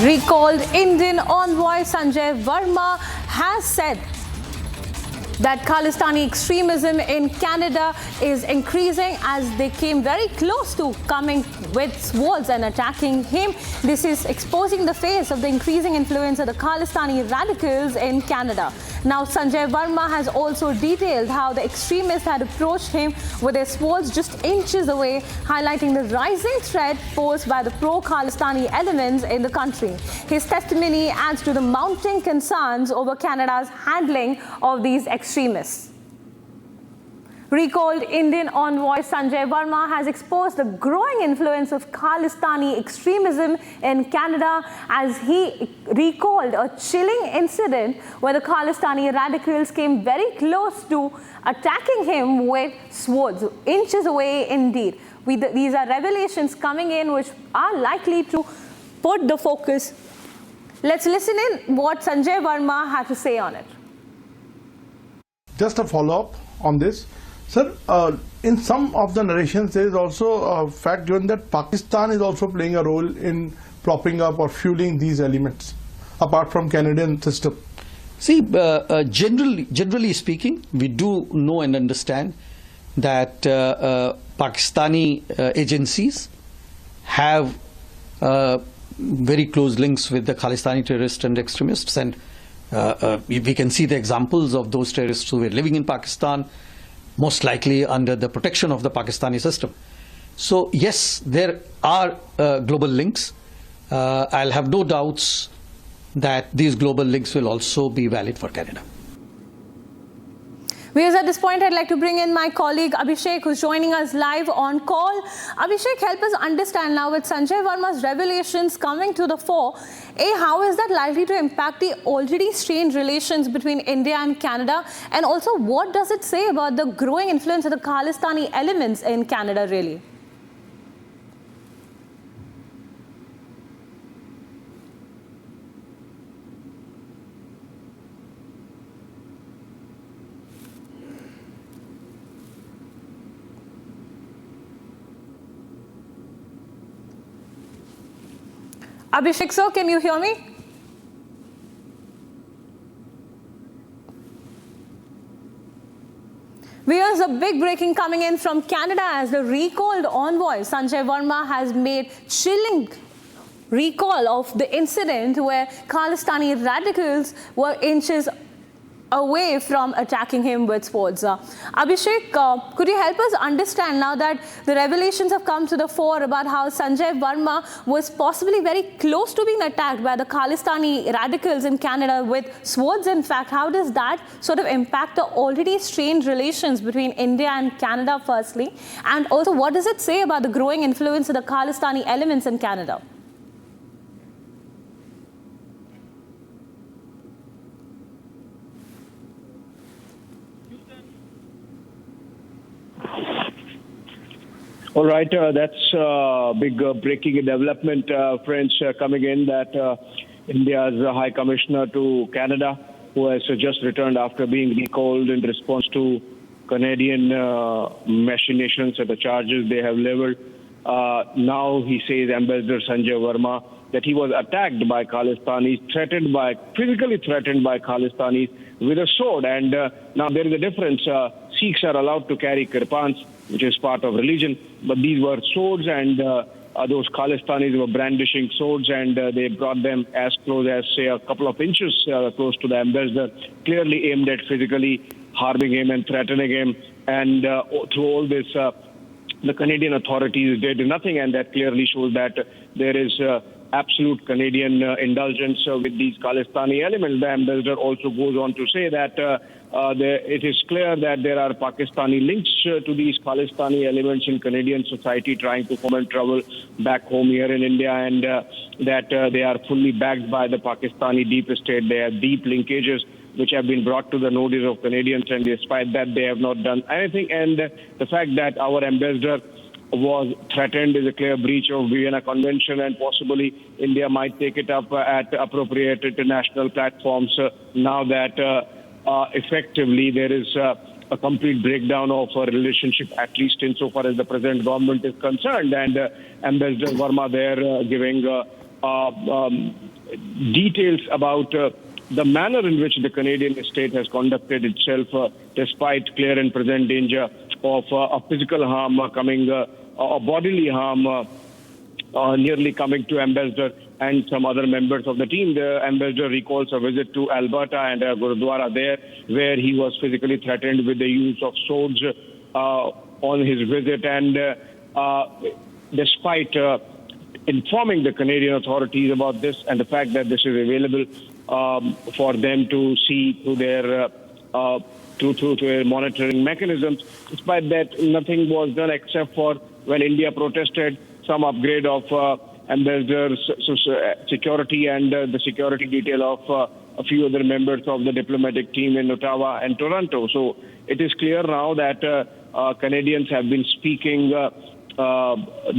Recalled Indian envoy Sanjay Verma has said that Khalistani extremism in Canada is increasing as they came very close to coming with swords and attacking him. This is exposing the face of the increasing influence of the Khalistani radicals in Canada. Now, Sanjay Verma has also detailed how the extremists had approached him with their swords just inches away, highlighting the rising threat posed by the pro-Khalistani elements in the country. His testimony adds to the mounting concerns over Canada's handling of these extremists. Recalled Indian envoy Sanjay Verma has exposed the growing influence of Khalistani extremism in Canada as he recalled a chilling incident where the Khalistani radicals came very close to attacking him with swords, inches away indeed. These are revelations coming in which are likely to put the focus. Let's listen in what Sanjay Verma had to say on it. Just a follow-up on this. Sir, in some of the narrations, there is also a fact given that Pakistan is also playing a role in propping up or fueling these elements, apart from Canadian system. See, generally speaking, we do know and understand that Pakistani agencies have very close links with the Khalistani terrorists and extremists, and we can see the examples of those terrorists who were living in Pakistan, most likely under the protection of the Pakistani system. So yes, there are global links. I'll have no doubts that these global links will also be valid for Canada. Viewers, at this point, I'd like to bring in my colleague Abhishek, who's joining us live on call. Abhishek, help us understand now with Sanjay Verma's revelations coming to the fore, how is that likely to impact the already strained relations between India and Canada? And also, what does it say about the growing influence of the Khalistani elements in Canada, really? Abhishek sir, can you hear me? Viewers, a big breaking coming in from Canada as the recalled envoy Sanjay Verma has made chilling recall of the incident where Khalistani radicals were inches away from attacking him with swords. Abhishek, could you help us understand now that the revelations have come to the fore about how Sanjay Verma was possibly very close to being attacked by the Khalistani radicals in Canada with swords? In fact, how does that sort of impact the already strained relations between India and Canada, firstly? And also, what does it say about the growing influence of the Khalistani elements in Canada? All right, that's a big breaking development, friends, coming in that India's High Commissioner to Canada, who has just returned after being recalled in response to Canadian machinations and the charges they have leveled. Now he says, Ambassador Sanjay Verma, that he was attacked by Khalistanis, physically threatened by Khalistanis with a sword. And now there is a difference. Sikhs are allowed to carry kirpans, which is part of religion, but these were swords, and those Khalistanis were brandishing swords, and they brought them as close as, say, a couple of inches close to the ambassador, clearly aimed at physically harming him and threatening him. And through all this, the Canadian authorities did nothing, and that clearly shows that there is absolute Canadian indulgence with these Khalistani elements. The ambassador also goes on to say that it is clear that there are Pakistani links to these Khalistani elements in Canadian society trying to foment trouble back home here in India, and that they are fully backed by the Pakistani deep state. They have deep linkages which have been brought to the notice of Canadians, and despite that, they have not done anything. And the fact that our ambassador was threatened is a clear breach of Vienna Convention, and possibly India might take it up at appropriate international platforms now that effectively there is a complete breakdown of a relationship, at least insofar as the present government is concerned. And Ambassador Verma there giving details about the manner in which the Canadian state has conducted itself despite clear and present danger of a physical harm coming, or bodily harm nearly coming to Ambassador and some other members of the team. The Ambassador recalls a visit to Alberta and a Gurudwara there, where he was physically threatened with the use of swords on his visit. And despite informing the Canadian authorities about this and the fact that this is available for them to see through their through their monitoring mechanisms, despite that, nothing was done except for when India protested some upgrade of ambassador's security and the security detail of a few other members of the diplomatic team in Ottawa and Toronto. So it is clear now that Canadians have been speaking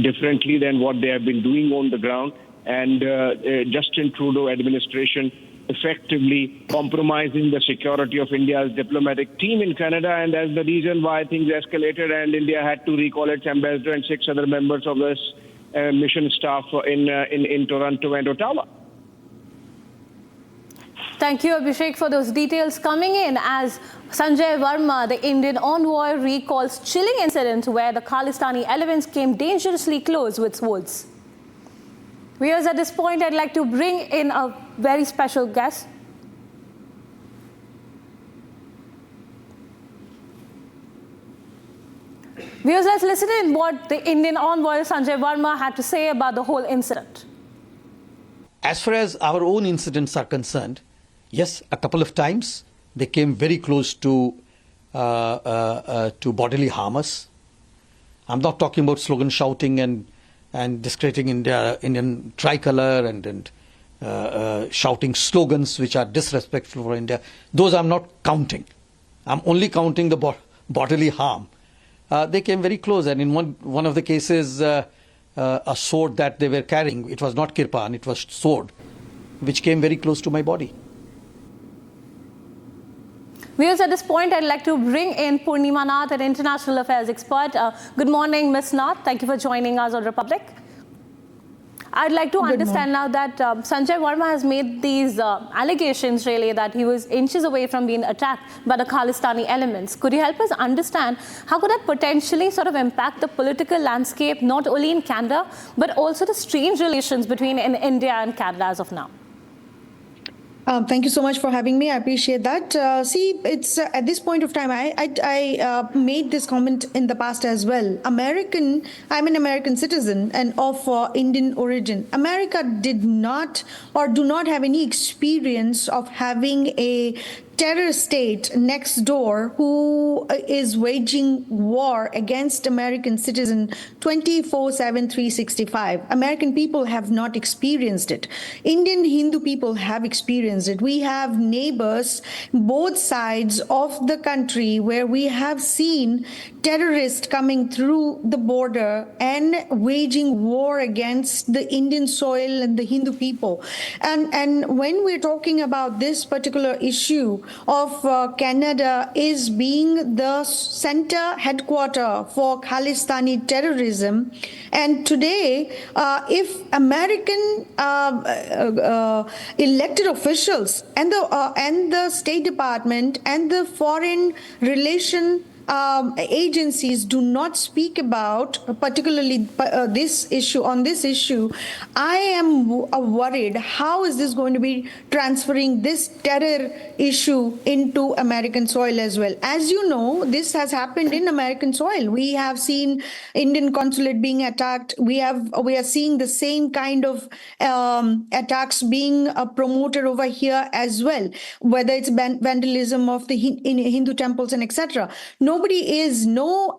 differently than what they have been doing on the ground, and Justin Trudeau administration effectively compromising the security of India's diplomatic team in Canada, and that's the reason why things escalated and India had to recall its ambassador and 6 other members of this mission staff in Toronto and Ottawa. Thank you, Abhishek, for those details. Coming in as Sanjay Verma, the Indian envoy, recalls chilling incident where the Khalistani elements came dangerously close with swords. Viewers, at this point, I'd like to bring in a very special guest. Viewers, let's listen in what the Indian envoy Sanjay Verma had to say about the whole incident. As far as our own incidents are concerned, yes, a couple of times they came very close to bodily harm us. I'm not talking about slogan shouting and discrediting Indian tricolour and shouting slogans which are disrespectful for India. Those I'm not counting. I'm only counting the bodily harm. They came very close, and in one of the cases, a sword that they were carrying, it was not kirpan, it was sword, which came very close to my body. Viewers, at this point, I'd like to bring in Purnima Nath, an international affairs expert. Good morning, Ms. Nath. Thank you for joining us on Republic. I'd like to understand now that Sanjay Verma has made these allegations, really, that he was inches away from being attacked by the Khalistani elements. Could you help us understand how could that potentially sort of impact the political landscape, not only in Canada, but also the strange relations between India and Canada as of now? Thank you so much for having me. I appreciate that. See, it's at this point of time, I made this comment in the past as well. I'm an American citizen and of Indian origin. America did not or do not have any experience of having a terror state next door who is waging war against American citizens 24/7, 365. American people have not experienced it. Indian Hindu people have experienced it. We have neighbors, both sides of the country, where we have seen terrorists coming through the border and waging war against the Indian soil and the Hindu people. And when we're talking about this particular issue of Canada is being the center headquarter for Khalistani terrorism, and today, if American elected officials and the State Department and the foreign relation agencies do not speak about particularly this issue, I am worried how is this going to be transferring this terror issue into American soil as well. As you know, this has happened in American soil. We have seen Indian consulate being attacked. We are seeing the same kind of attacks being promoted over here as well, whether it's vandalism of the Hindu temples and etc.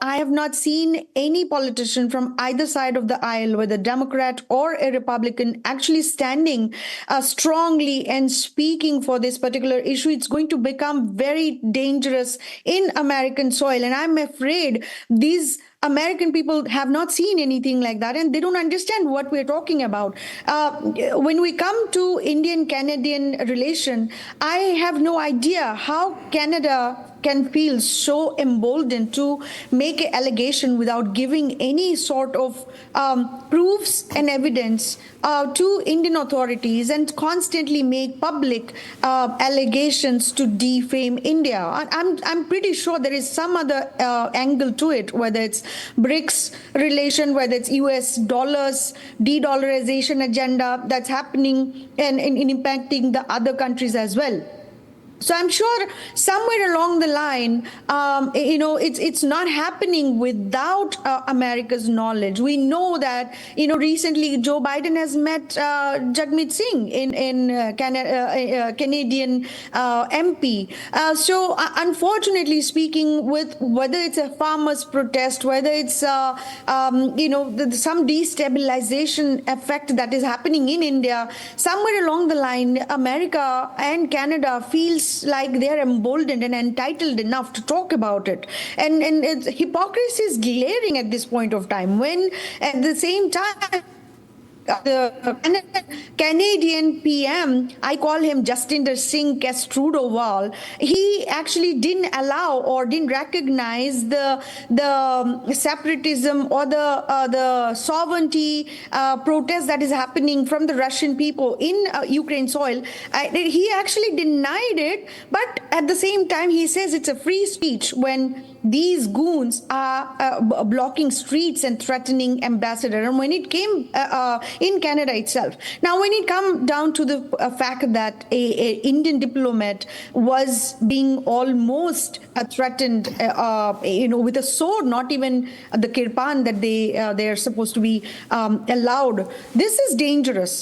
I have not seen any politician from either side of the aisle, whether Democrat or a Republican, actually standing strongly and speaking for this particular issue. It's going to become very dangerous in American soil. And I'm afraid these American people have not seen anything like that, and they don't understand what we're talking about. When we come to Indian-Canadian relation, I have no idea how Canada can feel so emboldened to make an allegation without giving any sort of proofs and evidence to Indian authorities and constantly make public allegations to defame India. I'm pretty sure there is some other angle to it, whether it's BRICS relation, whether it's US dollars, de-dollarization agenda that's happening and impacting the other countries as well. So I'm sure somewhere along the line, it's not happening without America's knowledge. We know that, recently Joe Biden has met Jagmeet Singh in Canadian MP. So unfortunately speaking, with whether it's a farmers' protest, whether it's some destabilization effect that is happening in India, somewhere along the line, America and Canada feels like they're emboldened and entitled enough to talk about it. And hypocrisy is glaring at this point of time, when at the same time, the Canadian PM, I call him Justin Singh Trudeau, he actually didn't allow or didn't recognize the separatism or the sovereignty protest that is happening from the Russian people in Ukraine soil. He actually denied it, but at the same time he says it's a free speech when these goons are blocking streets and threatening ambassador. And when it came in Canada itself. Now, when it come down to the fact that a Indian diplomat was being almost threatened, with a sword, not even the kirpan that they are supposed to be allowed. This is dangerous.